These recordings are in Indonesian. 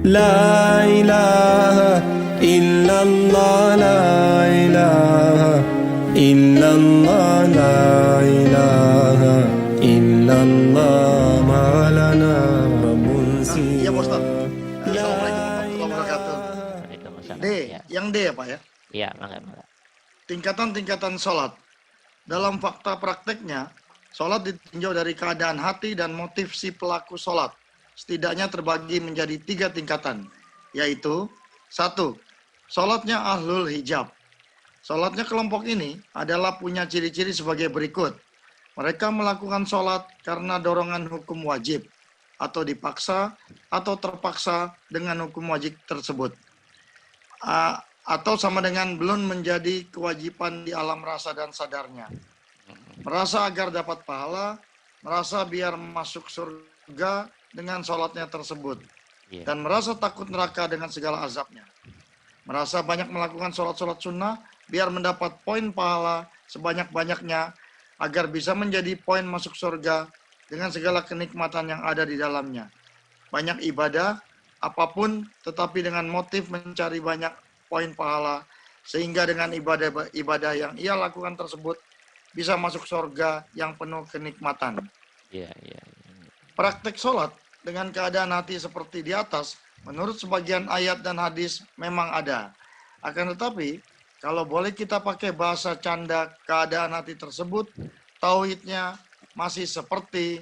La ilaha illallah, la ilaha illallah, la ilaha illallah, malana rabbun Iya Pak Ustaz. siwa. Assalamualaikum warahmatullahi wabarakatuh. Waalaikumsalam. D, Ya, yang D ya Pak ya. iya, mangga. Tingkatan-tingkatan sholat. Dalam fakta prakteknya, sholat ditinjau dari keadaan hati dan motif si pelaku sholat. Setidaknya terbagi menjadi 3 tingkatan, yaitu 1. Sholatnya ahlul hijab. Sholatnya kelompok ini adalah punya ciri-ciri sebagai berikut. Mereka melakukan sholat karena dorongan hukum wajib, atau dipaksa, atau terpaksa dengan hukum wajib tersebut. Atau sama dengan belum menjadi kewajiban di alam rasa dan sadarnya. Merasa agar dapat pahala, merasa biar masuk surga dengan sholatnya tersebut. Dan merasa takut neraka dengan segala azabnya. Merasa banyak melakukan sholat-sholat sunnah, biar mendapat poin pahala sebanyak-banyaknya, agar bisa menjadi poin masuk surga dengan segala kenikmatan yang ada di dalamnya. Banyak ibadah, apapun, tetapi dengan motif mencari banyak poin pahala, sehingga dengan ibadah yang ia lakukan tersebut bisa masuk surga yang penuh kenikmatan. Iya. Praktek sholat dengan keadaan hati seperti di atas, menurut sebagian ayat dan hadis memang ada. Akan tetapi, kalau boleh kita pakai bahasa canda keadaan hati tersebut, tauhidnya masih seperti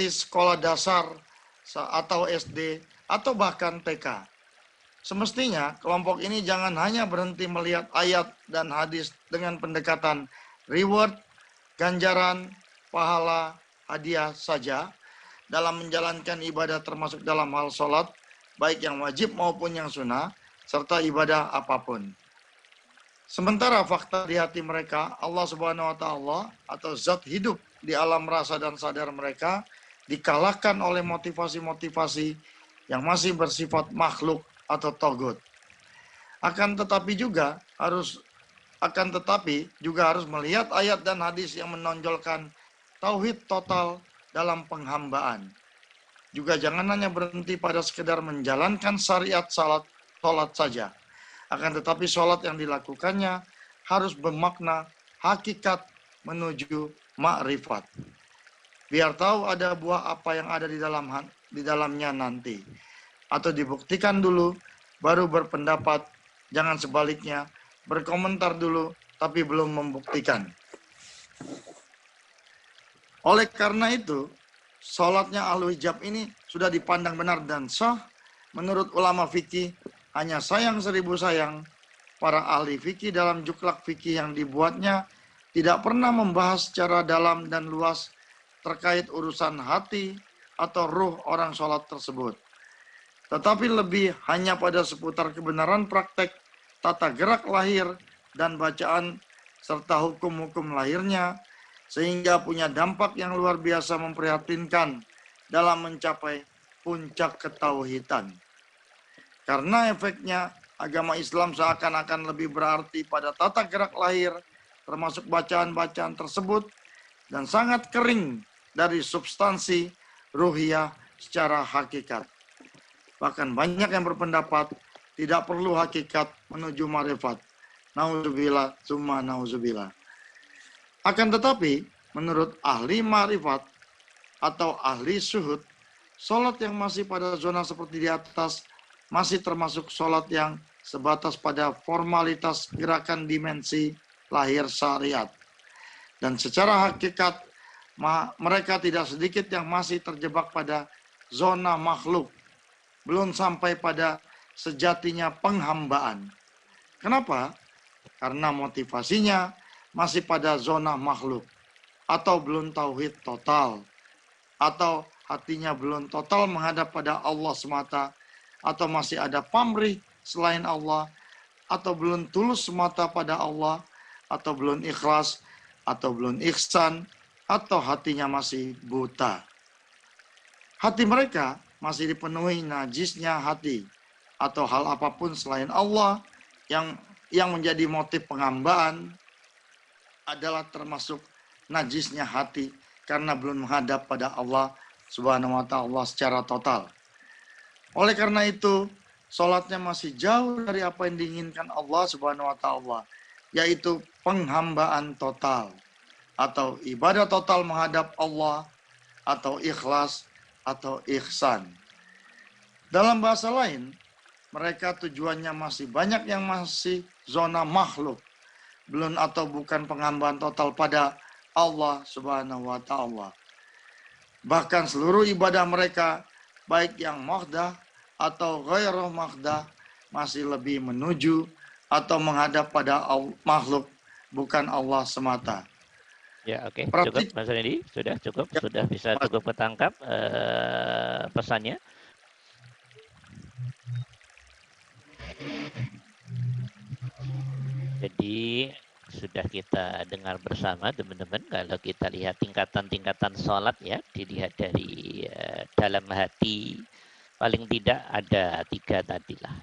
sekolah dasar atau SD atau bahkan TK. Semestinya kelompok ini jangan hanya berhenti melihat ayat dan hadis dengan pendekatan reward, ganjaran, pahala, hadiah saja dalam menjalankan ibadah termasuk dalam hal sholat, baik yang wajib maupun yang sunnah, serta ibadah apapun. Sementara fakta di hati mereka, Allah Subhanahu wa Ta'ala atau zat hidup di alam rasa dan sadar mereka dikalahkan oleh motivasi-motivasi yang masih bersifat makhluk atau togut. Akan tetapi juga harus melihat ayat dan hadis yang menonjolkan tauhid total dalam penghambaan. Juga jangan hanya berhenti pada sekedar menjalankan syariat salat saja. Akan tetapi sholat yang dilakukannya harus bermakna hakikat menuju ma'rifat. Biar tahu ada buah apa yang ada di dalamnya nanti. Atau dibuktikan dulu, baru berpendapat. Jangan sebaliknya, berkomentar dulu, tapi belum membuktikan. Oleh karena itu, sholatnya ahlul hijab ini sudah dipandang benar dan sah. Menurut ulama fikih, hanya sayang 1000 sayang, para ahli fikih dalam juklak fikih yang dibuatnya tidak pernah membahas secara dalam dan luas terkait urusan hati atau ruh orang sholat tersebut. Tetapi lebih hanya pada seputar kebenaran praktek, tata gerak lahir, dan bacaan serta hukum-hukum lahirnya, sehingga punya dampak yang luar biasa memprihatinkan dalam mencapai puncak ketauhidan. Karena efeknya agama Islam seakan-akan lebih berarti pada tata gerak lahir, termasuk bacaan-bacaan tersebut, dan sangat kering dari substansi ruhiyah secara hakikat. Bahkan banyak yang berpendapat tidak perlu hakikat menuju marifat. Nauzubillah, summa nauzubillah. Akan tetapi, menurut ahli marifat atau ahli syuhud, sholat yang masih pada zona seperti di atas masih termasuk sholat yang sebatas pada formalitas gerakan dimensi lahir syariat. Dan secara hakikat, mereka tidak sedikit yang masih terjebak pada zona makhluk, belum sampai pada sejatinya penghambaan. Kenapa? Karena motivasinya masih pada zona makhluk, atau belum tauhid total, atau hatinya belum total menghadap pada Allah semata, atau masih ada pamrih selain Allah, atau belum tulus semata pada Allah, atau belum ikhlas, atau belum ihsan, atau hatinya masih buta. Hati mereka masih dipenuhi najisnya hati, atau hal apapun selain Allah yang menjadi motif penghambaan adalah termasuk najisnya hati karena belum menghadap pada Allah Subhanahu wa ta'ala secara total. Oleh karena itu, sholatnya masih jauh dari apa yang diinginkan Allah Subhanahu wa ta'ala, yaitu penghambaan total atau ibadah total menghadap Allah atau ikhlas atau ihsan. Dalam bahasa lain, mereka tujuannya masih banyak yang masih zona makhluk, belum atau bukan penghambaan total pada Allah Subhanahu wa ta'ala. Bahkan seluruh ibadah mereka, baik yang muhdah atau ghairu muhdah, masih lebih menuju atau menghadap pada makhluk, bukan Allah semata. Ya, oke, cukup Mas Randy, sudah cukup, sudah bisa cukup ketangkap pesannya. Jadi sudah kita dengar bersama teman-teman, kalau kita lihat tingkatan-tingkatan sholat ya, dilihat dari dalam hati, paling tidak ada 3 tadi lah.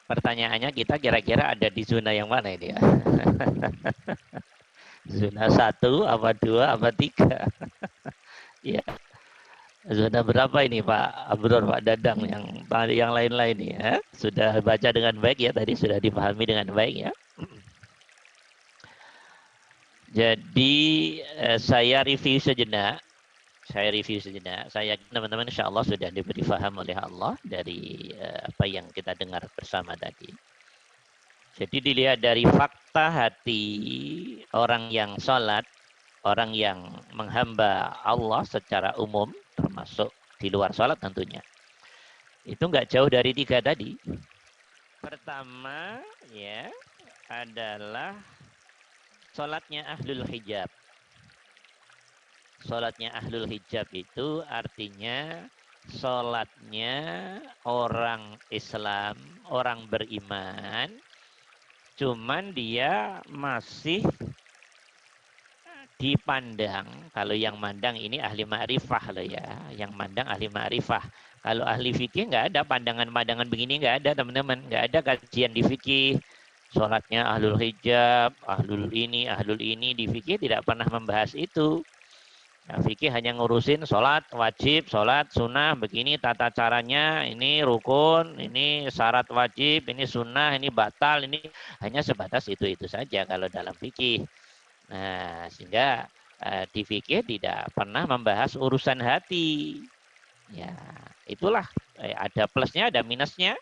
Pertanyaannya kita kira-kira ada di zona yang mana ini ya? Zona 1, apa 2, apa 3? Ya. Zona berapa ini Pak Abror, Pak Dadang, yang lain-lain ya? Sudah baca dengan baik ya, tadi sudah dipahami dengan baik ya. Jadi saya review sejenak. Saya yakin teman-teman insya Allah sudah diberi faham oleh Allah dari apa yang kita dengar bersama tadi. Jadi dilihat dari fakta hati orang yang sholat, orang yang menghamba Allah secara umum, termasuk di luar sholat tentunya. Itu nggak jauh dari 3 tadi. Pertama ya adalah sholatnya ahlul hijab. Sholatnya ahlul hijab itu artinya sholatnya orang Islam, orang beriman, cuman dia masih dipandang, kalau yang mandang ini ahli ma'rifah loh ya, yang mandang ahli ma'rifah. Kalau ahli fikih nggak ada pandangan-pandangan begini, nggak ada teman-teman, nggak ada kajian di fikih. Sholatnya ahlul hijab, ahlul ini, di fikih tidak pernah membahas itu. Nah, fikih hanya ngurusin sholat wajib, sholat sunnah, begini tata caranya, ini rukun, ini syarat wajib, ini sunnah, ini batal, ini hanya sebatas itu saja kalau dalam fikih. Nah, sehingga di fikih tidak pernah membahas urusan hati. Ya, itulah ada plusnya, ada minusnya.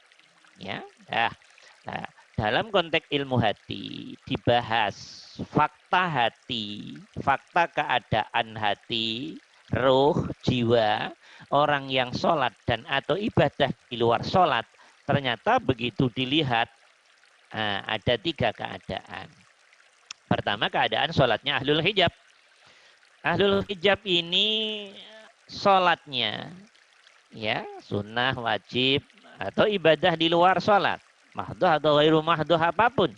Ya, nah, dalam konteks ilmu hati dibahas fakta hati, fakta keadaan hati, roh, jiwa, orang yang sholat dan atau ibadah di luar sholat. Ternyata begitu dilihat ada 3 keadaan. Pertama, keadaan sholatnya ahlul hijab. Ahlul hijab ini sholatnya ya sunnah, wajib, atau ibadah di luar sholat, mahduh atau ghairu mahduh apapun,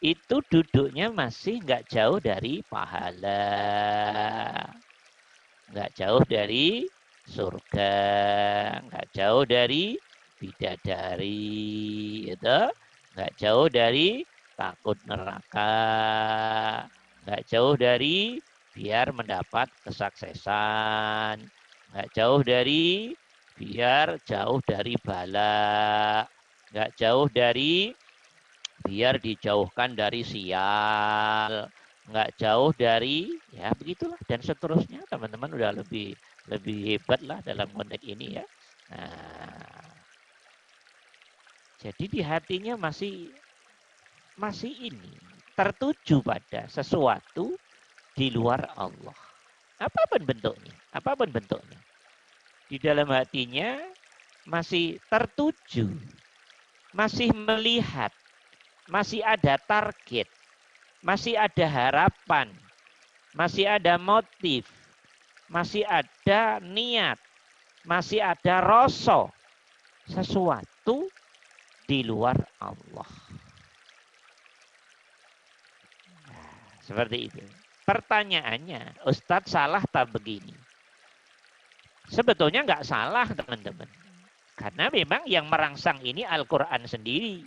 itu duduknya masih nggak jauh dari pahala, nggak jauh dari surga, nggak jauh dari bidadari, itu nggak jauh dari takut neraka, nggak jauh dari biar mendapat kesuksesan, nggak jauh dari biar jauh dari bala, nggak jauh dari biar dijauhkan dari sial, nggak jauh dari ya begitulah dan seterusnya. Teman-teman udah lebih hebat lah dalam konteks ini ya. Nah, jadi di hatinya masih ini tertuju pada sesuatu di luar Allah. Apapun bentuknya. Di dalam hatinya masih tertuju, masih melihat, masih ada target, masih ada harapan, masih ada motif, masih ada niat, masih ada rasa sesuatu di luar Allah. Seperti itu. Pertanyaannya, Ustadz salah tak begini? Sebetulnya nggak salah teman-teman. Karena memang yang merangsang ini Al-Quran sendiri.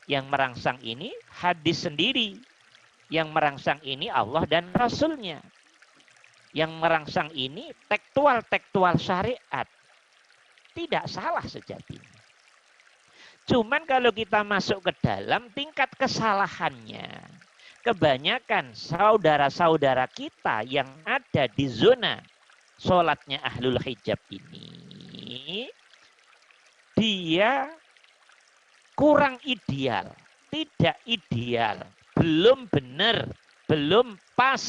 Yang merangsang ini hadis sendiri. Yang merangsang ini Allah dan Rasulnya. Yang merangsang ini tekstual syariat. Tidak salah sejatinya. Cuman kalau kita masuk ke dalam tingkat kesalahannya, kebanyakan saudara-saudara kita yang ada di zona sholatnya ahlul hijab ini, dia kurang ideal, tidak ideal, belum benar, belum pas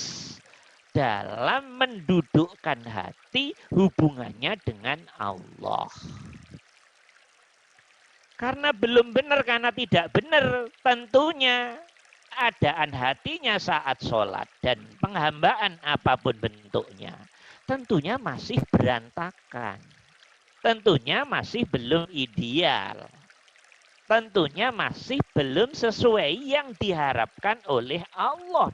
dalam mendudukkan hati hubungannya dengan Allah. Karena belum benar, karena tidak benar, tentunya keadaan hatinya saat sholat dan penghambaan apapun bentuknya, tentunya masih berantakan. Tentunya masih belum ideal. Tentunya masih belum sesuai yang diharapkan oleh Allah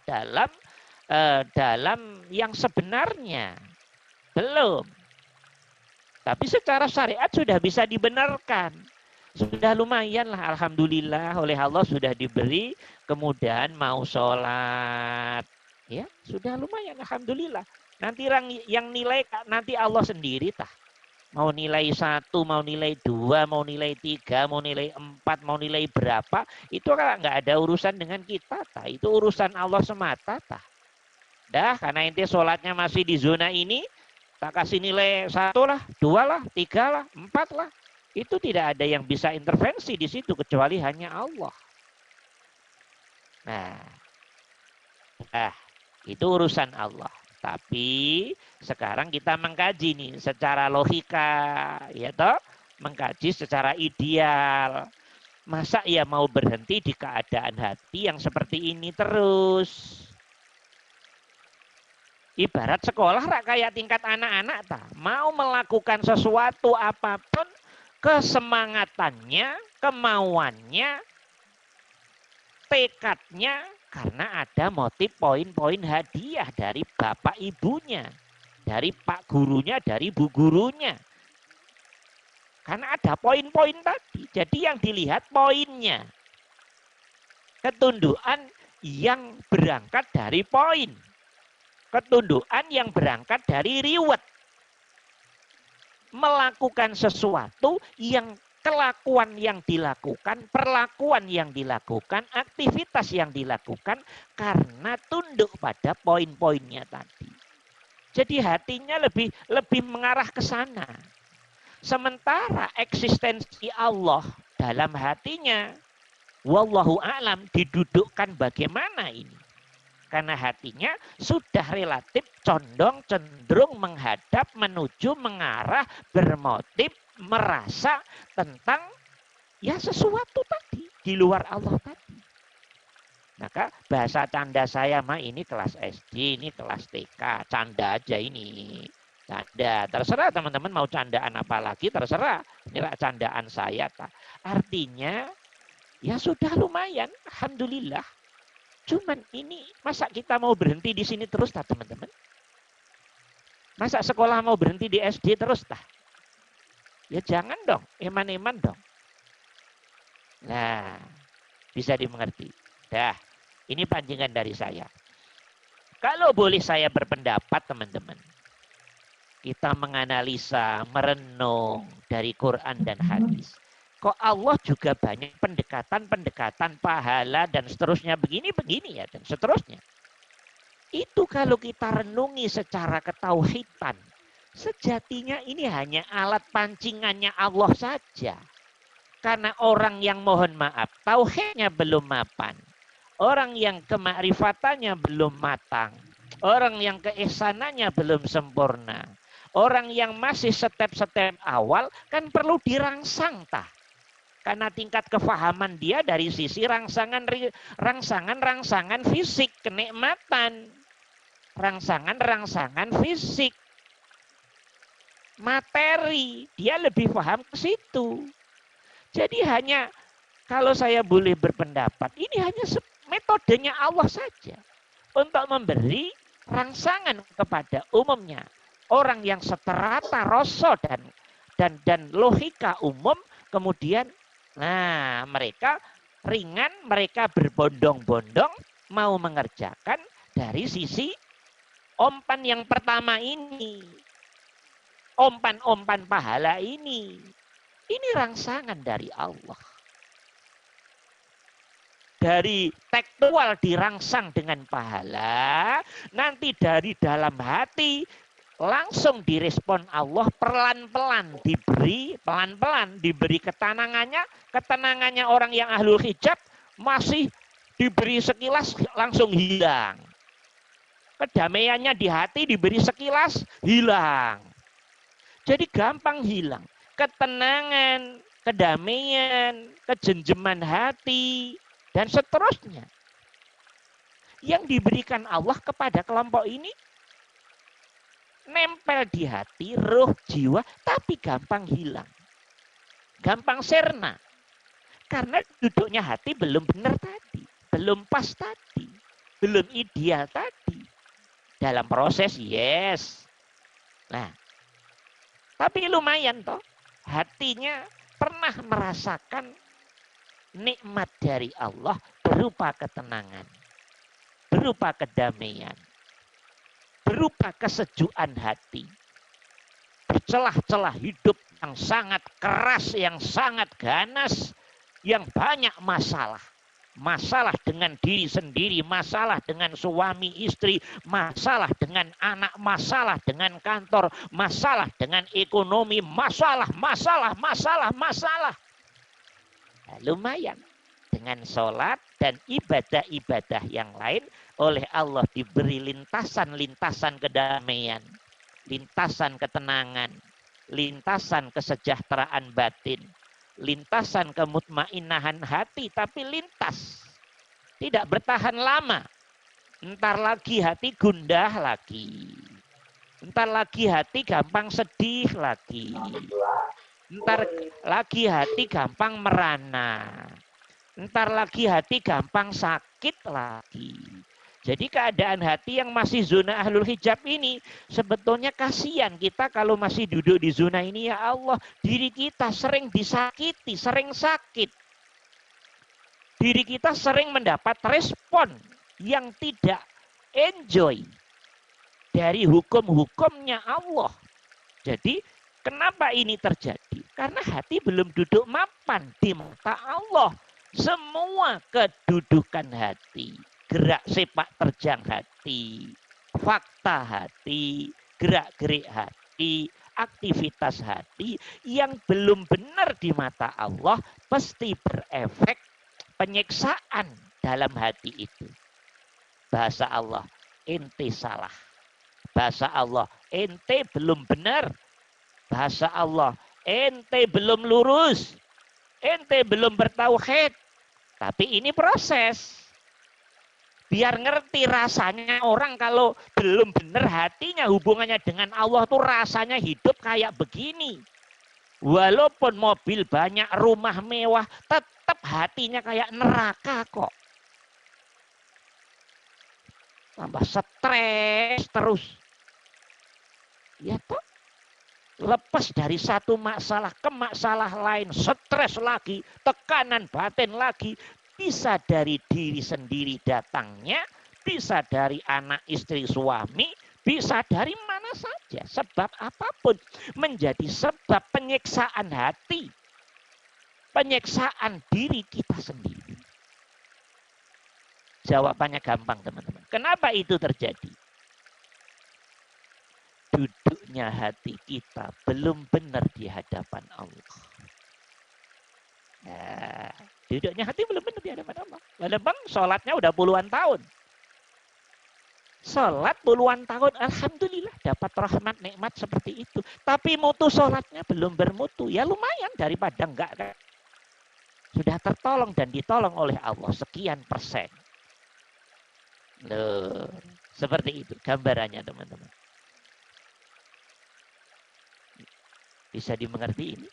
dalam yang sebenarnya. Belum. Tapi secara syariat sudah bisa dibenarkan. Sudah lumayan lah, alhamdulillah, oleh Allah sudah diberi kemudahan mau sholat. Ya, sudah lumayan, alhamdulillah. Nanti yang nilai nanti Allah sendiri tah. Mau nilai 1, mau nilai 2, mau nilai 3, mau nilai 4, mau nilai berapa, itu kan nggak ada urusan dengan kita tah. Itu urusan Allah semata tah. Dah, karena inti sholatnya masih di zona ini, tak kasih nilai 1 lah, 2 lah, 3 lah, 4 lah. Itu tidak ada yang bisa intervensi di situ kecuali hanya Allah. Nah, itu urusan Allah. Tapi sekarang kita mengkaji nih secara logika, ya toh, mengkaji secara ideal. Masa ya mau berhenti di keadaan hati yang seperti ini terus? Ibarat sekolah kayak tingkat anak-anak tak mau melakukan sesuatu apapun, kesemangatannya, kemauannya, tekadnya, karena ada motif poin-poin hadiah dari bapak ibunya, dari pak gurunya, dari bu gurunya. Karena ada poin-poin tadi. Jadi yang dilihat poinnya. Ketundukan yang berangkat dari poin. Ketundukan yang berangkat dari reward. Melakukan sesuatu yang kelakuan yang dilakukan, perlakuan yang dilakukan, aktivitas yang dilakukan karena tunduk pada poin-poinnya tadi. Jadi hatinya lebih mengarah ke sana. Sementara eksistensi Allah dalam hatinya, wallahu a'lam, didudukkan bagaimana ini? Karena hatinya sudah relatif condong, cenderung menghadap, menuju, mengarah, bermotif, merasa tentang ya sesuatu tadi di luar Allah tadi. Maka bahasa canda saya mah ini kelas SD, ini kelas TK, canda aja ini. Canda, terserah teman-teman mau candaan apa lagi, terserah. Inilah candaan saya. Artinya ya sudah lumayan, alhamdulillah. Cuman ini masa kita mau berhenti di sini terus tak teman-teman? Masa sekolah mau berhenti di SD terus tak? Ya jangan dong, eman-eman dong. Nah, bisa dimengerti. Dah, ini pancingan dari saya. Kalau boleh saya berpendapat teman-teman, kita menganalisa, merenung dari Quran dan hadis. Kok Allah juga banyak pendekatan-pendekatan pahala dan seterusnya begini-begini ya dan seterusnya. Itu kalau kita renungi secara ketauhidan, sejatinya ini hanya alat pancingannya Allah saja. Karena orang yang mohon maaf, tauhidnya belum mapan. Orang yang kemakrifatannya belum matang. Orang yang keihsanannya belum sempurna. Orang yang masih step-step awal kan perlu dirangsang tah. Karena tingkat kefahaman dia dari sisi rangsangan fisik, kenikmatan. Rangsangan fisik. Materi, dia lebih paham ke situ. Jadi hanya, kalau saya boleh berpendapat, ini hanya metodenya Allah saja. Untuk memberi rangsangan kepada umumnya. Orang yang seterata rasa dan logika umum, kemudian nah, mereka ringan, mereka berbondong-bondong mau mengerjakan dari sisi Ompan yang pertama ini, ompan-ompan pahala ini rangsangan dari Allah. Dari tekstual dirangsang dengan pahala, nanti dari dalam hati langsung direspon Allah pelan-pelan diberi ketenangannya orang yang ahlul hijab masih diberi sekilas langsung hilang. Kedamaiannya di hati diberi sekilas hilang. Jadi gampang hilang. Ketenangan, kedamaian, kejenjeman hati, dan seterusnya. Yang diberikan Allah kepada kelompok ini nempel di hati, roh, jiwa, tapi gampang hilang. Gampang sirna. Karena duduknya hati belum benar tadi. Belum pas tadi. Belum ideal tadi. Dalam proses, yes. Nah, tapi lumayan toh. Hatinya pernah merasakan nikmat dari Allah berupa ketenangan, berupa kedamaian, berupa kesejukan hati. Bercelah-celah hidup yang sangat keras, yang sangat ganas, yang banyak masalah. Masalah dengan diri sendiri, masalah dengan suami istri, masalah dengan anak, masalah dengan kantor, masalah dengan ekonomi, masalah. Nah, lumayan. Dengan sholat dan ibadah-ibadah yang lain, oleh Allah diberi lintasan-lintasan kedamaian, lintasan ketenangan, lintasan kesejahteraan batin, lintasan kemutmainahan hati, tapi lintas. Tidak bertahan lama. Entar lagi hati gundah lagi. Entar lagi hati gampang sedih lagi. Entar lagi hati gampang merana. Entar lagi hati gampang sakit lagi. Jadi keadaan hati yang masih zona ahlul hijab ini, sebetulnya kasihan kita kalau masih duduk di zona ini, ya Allah. Diri kita sering disakiti, sering sakit. Diri kita sering mendapat respon yang tidak enjoy dari hukum-hukumnya Allah. Jadi kenapa ini terjadi? Karena hati belum duduk mapan di mata Allah. Semua kedudukan hati, gerak sepak terjang hati, fakta hati, gerak-gerik hati, aktivitas hati yang belum benar di mata Allah pasti berefek penyiksaan dalam hati itu. Bahasa Allah, ente salah. Bahasa Allah, ente belum benar. Bahasa Allah, ente belum lurus. Ente belum bertauhid. Tapi ini proses. Biar ngerti rasanya orang kalau belum benar hatinya hubungannya dengan Allah tuh rasanya hidup kayak begini. Walaupun mobil banyak, rumah mewah, tetap hatinya kayak neraka kok. Tambah stres terus. Ya toh? Lepas dari satu masalah ke masalah lain, stres lagi, tekanan batin lagi, bisa dari diri sendiri datangnya, bisa dari anak istri suami, bisa dari mana saja, sebab apapun menjadi sebab penyiksaan hati, penyiksaan diri kita sendiri. Jawabannya gampang teman-teman. Kenapa itu terjadi? Duduknya hati kita belum benar di hadapan Allah. Nah, duduknya hati belum benar di hadapan Allah. Walaupun sholatnya udah puluhan tahun. Sholat puluhan tahun, alhamdulillah dapat rahmat nikmat seperti itu. Tapi mutu sholatnya belum bermutu. Ya lumayan daripada enggak kan. Sudah tertolong dan ditolong oleh Allah sekian persen. Loh, seperti itu gambarannya teman-teman. Bisa dimengerti ini?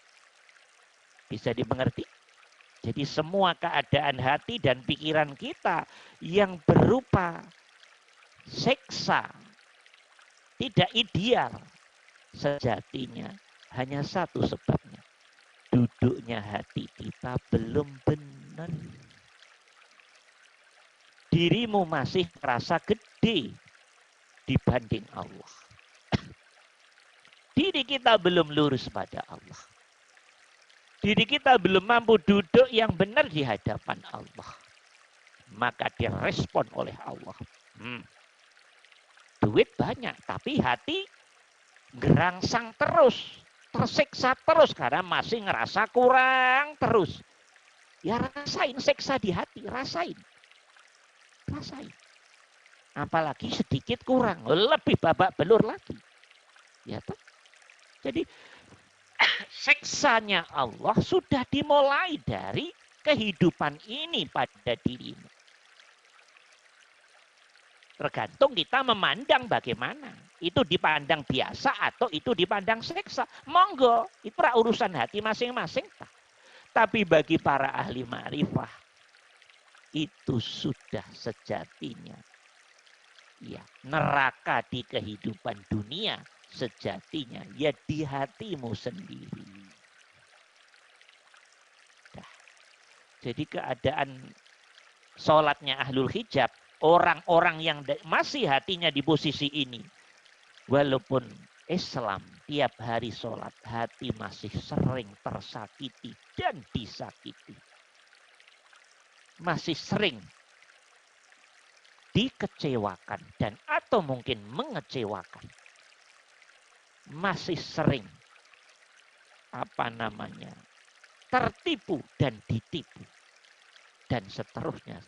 Bisa dimengerti? Jadi semua keadaan hati dan pikiran kita yang berupa seksa, tidak ideal, sejatinya hanya satu sebabnya. Duduknya hati kita belum benar. Dirimu masih merasa gede. dibanding Allah. Diri kita belum lurus pada Allah. Diri kita belum mampu duduk yang benar di hadapan Allah. Maka direspon oleh Allah. Duit banyak, tapi hati gerangsang terus. Tersiksa terus karena masih ngerasa kurang terus. Ya rasain siksa di hati, rasain. Rasain. Apalagi sedikit kurang, lebih babak belur lagi. Ya toh? Jadi siksanya Allah sudah dimulai dari kehidupan ini pada dirimu. Tergantung kita memandang bagaimana. Itu dipandang biasa atau itu dipandang siksa. Monggo, itu urusan hati masing-masing. Tapi bagi para ahli ma'rifah, itu sudah sejatinya. Ya, neraka di kehidupan dunia sejatinya ya di hatimu sendiri. Nah, jadi keadaan sholatnya ahlul hijab, orang-orang yang masih hatinya di posisi ini, walaupun Islam tiap hari sholat, hati masih sering tersakiti dan disakiti. Masih sering dikecewakan dan atau mungkin mengecewakan. Masih sering tertipu dan ditipu dan seterusnya.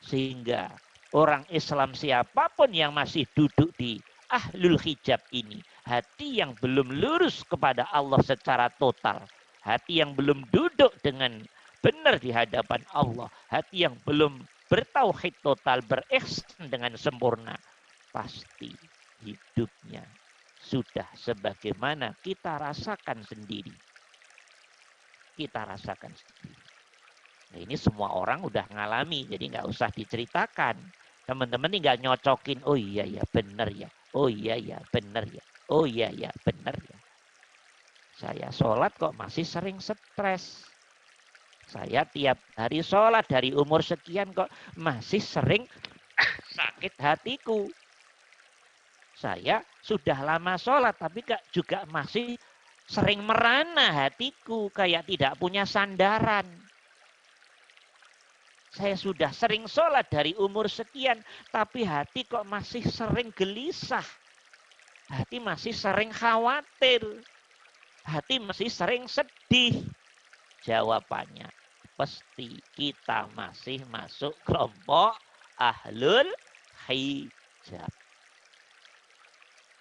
Sehingga orang Islam siapapun yang masih duduk di ahlul hijab ini, hati yang belum lurus kepada Allah secara total, hati yang belum duduk dengan benar di hadapan Allah, hati yang belum bertauhid total, berihsan dengan sempurna, pasti hidupnya sudah sebagaimana kita rasakan sendiri. Kita rasakan sendiri. Nah, ini semua orang udah ngalami, jadi nggak usah diceritakan. Teman-teman tinggal nyocokin, oh iya ya benar ya, oh iya ya benar ya, oh iya ya benar ya. Saya sholat kok masih sering stres. Saya tiap hari sholat dari umur sekian kok masih sering sakit hatiku. Saya sudah lama sholat tapi juga masih sering merana hatiku kayak tidak punya sandaran. Saya sudah sering sholat dari umur sekian tapi hati kok masih sering gelisah. Hati masih sering khawatir. Hati masih sering sedih. Jawabannya pasti kita masih masuk kelompok ahlul hijab.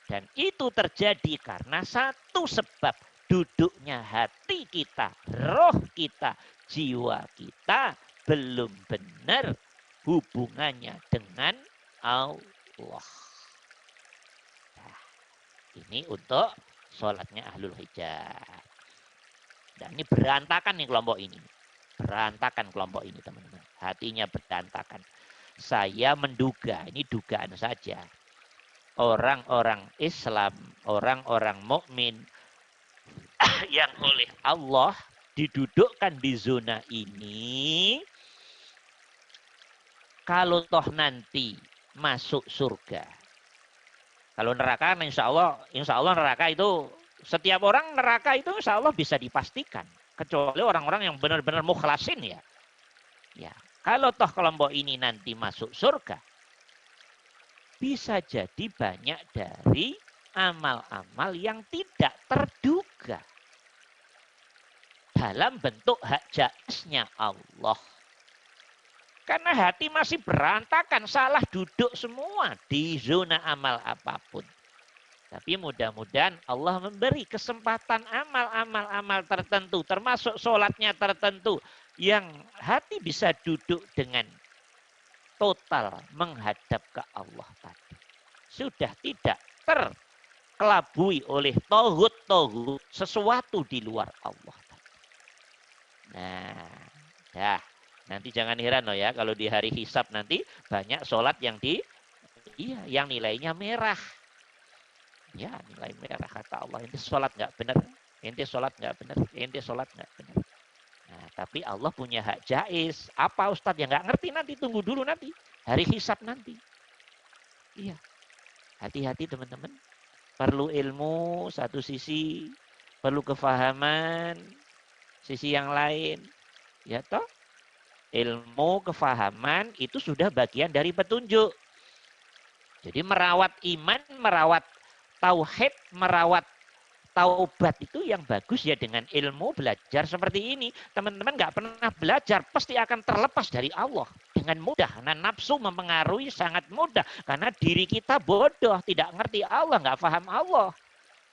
Dan itu terjadi karena satu sebab, duduknya hati kita, roh kita, jiwa kita belum benar hubungannya dengan Allah. Nah, ini untuk sholatnya ahlul hijab. Dan ini berantakan nih kelompok ini. Berantakan kelompok ini teman-teman. Hatinya berantakan. Saya menduga, ini dugaan saja. Orang-orang Islam, orang-orang mukmin yang oleh Allah didudukkan di zona ini, kalau toh nanti masuk surga, kalau neraka, insya Allah neraka itu, setiap orang neraka itu insya Allah bisa dipastikan, kecuali orang-orang yang benar-benar mukhlasin ya. Ya, kalau toh kelompok ini nanti masuk surga, bisa jadi banyak dari amal-amal yang tidak terduga dalam bentuk hak jaiznya Allah. Karena hati masih berantakan, salah duduk semua di zona amal apapun. Tapi mudah-mudahan Allah memberi kesempatan amal-amal tertentu, termasuk sholatnya tertentu, yang hati bisa duduk dengan total menghadap ke Allah tadi. Sudah tidak terkelabui oleh tauhid sesuatu di luar Allah tadi. Nah, nanti jangan heran loh ya kalau di hari hisab nanti banyak sholat yang yang nilainya merah. Ya, nilai merah kata Allah. Ente sholat nggak benar, ente sholat nggak benar, ente sholat nggak benar. Nah, tapi Allah punya hak jaiz. Apa Ustadz yang nggak ngerti nanti, tunggu dulu nanti. Hari hisab nanti. Iya. Hati-hati teman-teman. Perlu ilmu satu sisi, perlu kefahaman sisi yang lain. Ya toh? Ilmu, kefahaman itu sudah bagian dari petunjuk. Jadi merawat iman, merawat tauhid, merawat taubat itu yang bagus ya dengan ilmu belajar seperti ini. Teman-teman nggak pernah belajar, pasti akan terlepas dari Allah dengan mudah. Nah, nafsu mempengaruhi sangat mudah karena diri kita bodoh, tidak ngerti Allah, nggak paham Allah.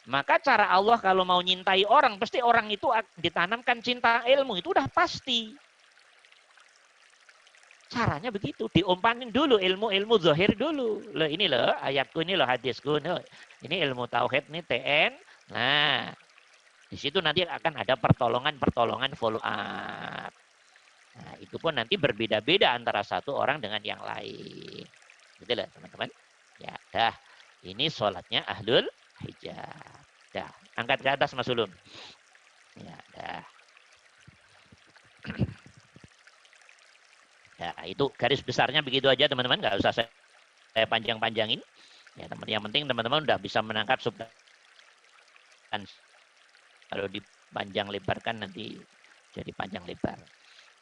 Maka cara Allah kalau mau nyintai orang, pasti orang itu ditanamkan cinta ilmu, itu udah pasti. Caranya begitu, diumpanin dulu ilmu-ilmu zahir dulu. Loh ini loh ayatku, ini loh hadisku. Loh, ini ilmu tauhid nih TN. Nah, di situ nanti akan ada pertolongan follow up. Nah, itu pun nanti berbeda-beda antara satu orang dengan yang lain. Gitu loh teman-teman. Ya, dah. Ini sholatnya ahlul hijab. Dah, angkat ke atas Mas Ulum. Ya, dah. Ya, itu garis besarnya begitu aja teman-teman, nggak usah saya panjang-panjangin. Ya, teman, yang penting teman-teman udah bisa menangkap substansi. Kalau dipanjang lebarkan nanti jadi panjang lebar.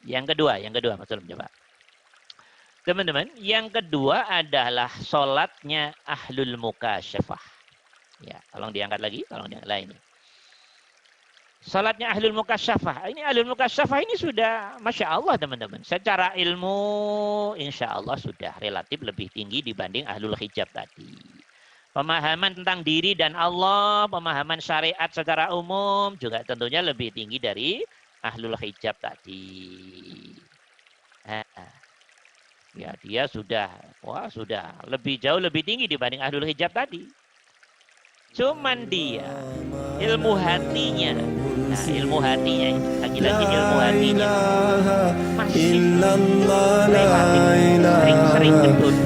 Yang kedua Mas Ulum coba. Teman-teman, yang kedua adalah sholatnya ahlul mukasyafah. Ya, tolong diangkat lagi, tolong diangkat lagi ini. Salatnya ahlul mukasyafah. Ini ahlul mukasyafah ini sudah Masya Allah teman-teman. Secara ilmu insya Allah sudah relatif lebih tinggi dibanding ahlul hijab tadi. Pemahaman tentang diri dan Allah, pemahaman syariat secara umum juga tentunya lebih tinggi dari ahlul hijab tadi. Ya dia sudah lebih jauh lebih tinggi dibanding ahlul hijab tadi. Cuman dia ilmu hatinya, nah ilmu hatinya lagi-lagi ilmu hatinya masih relatif sering-sering kedua.